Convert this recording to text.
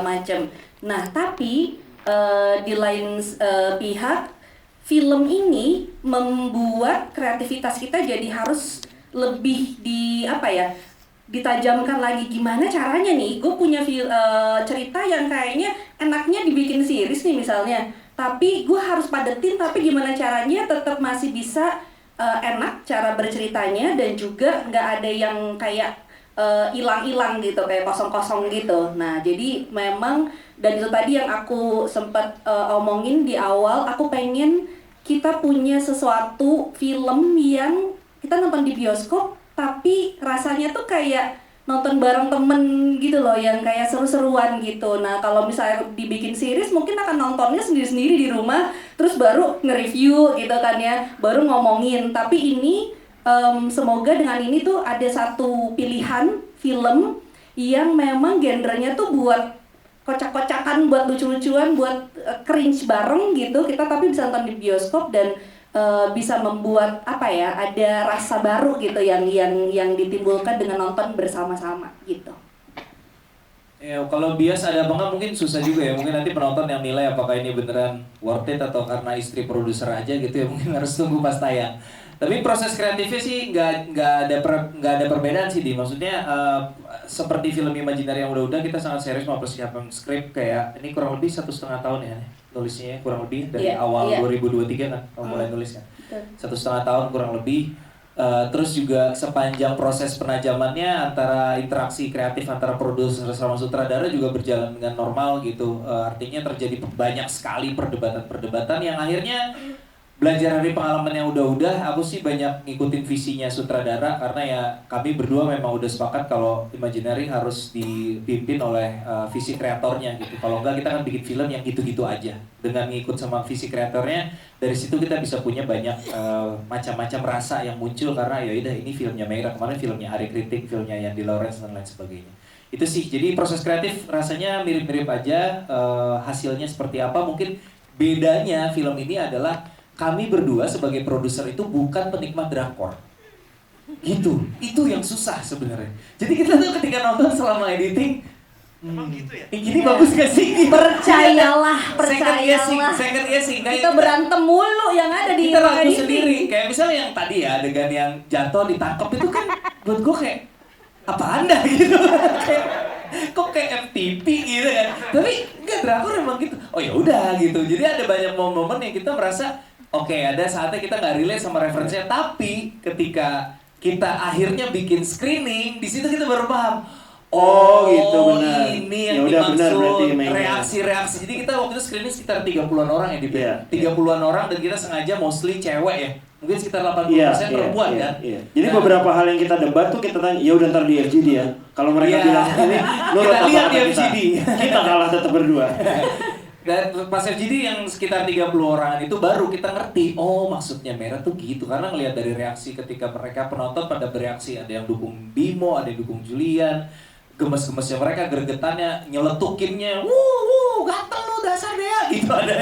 macam. Nah, tapi di lain pihak, film ini membuat kreativitas kita jadi harus lebih ditajamkan lagi. Gimana caranya nih? Gue punya cerita yang kayaknya enaknya dibikin series nih misalnya, tapi gue harus padetin, tapi gimana caranya tetap masih bisa enak cara berceritanya dan juga nggak ada yang kayak hilang-hilang gitu, kayak kosong-kosong gitu. Nah, jadi memang, dan itu tadi yang aku sempat omongin di awal, aku pengen kita punya sesuatu film yang kita nonton di bioskop tapi rasanya tuh kayak nonton bareng temen gitu loh, yang kayak seru-seruan gitu. Nah, kalau misalnya dibikin series mungkin akan nontonnya sendiri-sendiri di rumah, terus baru nge-review gitu kan ya, baru ngomongin. Tapi ini semoga dengan ini tuh ada satu pilihan film yang memang genrenya tuh buat kocak-kocakan, buat lucu-lucuan, buat cringe bareng gitu. Kita tapi bisa nonton di bioskop dan bisa membuat ada rasa baru gitu yang ditimbulkan dengan nonton bersama-sama gitu. Ya, kalau bias ada apa nggak mungkin susah juga ya. Mungkin nanti penonton yang nilai apakah ini beneran worth it atau karena istri produser aja gitu ya. Mungkin harus tunggu pas tayang. Tapi proses kreatifnya sih nggak ada perbedaan sih, Di. Maksudnya seperti film Imaginary yang udah-udah, kita sangat serius mau persiapan skrip. Kayak ini kurang lebih 1,5 tahun ya nulisnya, kurang lebih dari awal 2023 kan mulai nulis kan. 1,5 tahun kurang lebih. Terus juga sepanjang proses penajamannya antara interaksi kreatif antara produser sama sutradara juga berjalan dengan normal gitu. Artinya terjadi banyak sekali perdebatan-perdebatan yang akhirnya belajar dari pengalaman yang udah-udah. Aku sih banyak ngikutin visinya sutradara karena ya kami berdua memang udah sepakat kalau Imaginary harus dipimpin oleh visi kreatornya gitu. Kalau enggak kita kan bikin film yang gitu-gitu aja. Dengan ngikut sama visi kreatornya, dari situ kita bisa punya banyak macam-macam rasa yang muncul karena ya udah ini filmnya Meira, kemarin filmnya Ari Kritik, filmnya Yandi Lawrence dan lain sebagainya. Itu sih. Jadi proses kreatif rasanya mirip-mirip aja, hasilnya seperti apa. Mungkin bedanya film ini adalah kami berdua sebagai produser itu bukan penikmat drakor. Gitu. Itu yang susah sebenarnya. Jadi kita tuh ketika nonton selama editing, emang gitu ya? Ini bagus gak sih? Percayalah. Second guessing. Kita berantem mulu yang ada di kita ragu editing. sendiri. Kayak misalnya yang tadi ya, adegan yang jatuh ditangkap itu kan buat gue kayak apa anda gitu. Kok kayak FTP gitu kan. Tapi enggak, drakor emang gitu. Oh ya udah gitu. Jadi ada banyak momen-momen yang kita merasa oke, ada saatnya kita nggak relate sama referensinya, tapi ketika kita akhirnya bikin screening, di situ kita baru paham. Oh gitu, benar. Ini yang Ya udah, benar, berarti dimaksud reaksi-reaksi. Jadi kita waktu itu screening sekitar 30-an orang ya, di 30-an orang, dan kita sengaja mostly cewek ya. Mungkin sekitar 80% perempuan kan. Jadi beberapa hal yang kita debat tuh kita tanya, ya udah ntar di FGD ya. Kalau mereka bilang ini, nurut kita lihat di kita. FGD. Kita kalah tetap berdua. Dan pas FGD yang sekitar 30 orangan itu baru kita ngerti, oh maksudnya Meira tuh gitu. Karena ngelihat dari reaksi ketika mereka penonton pada bereaksi, ada yang dukung Bimo, ada yang dukung Julian, gemes-gemesnya mereka, gregetannya, nyeletukinnya, gatel lu dasar dia, gitu ada.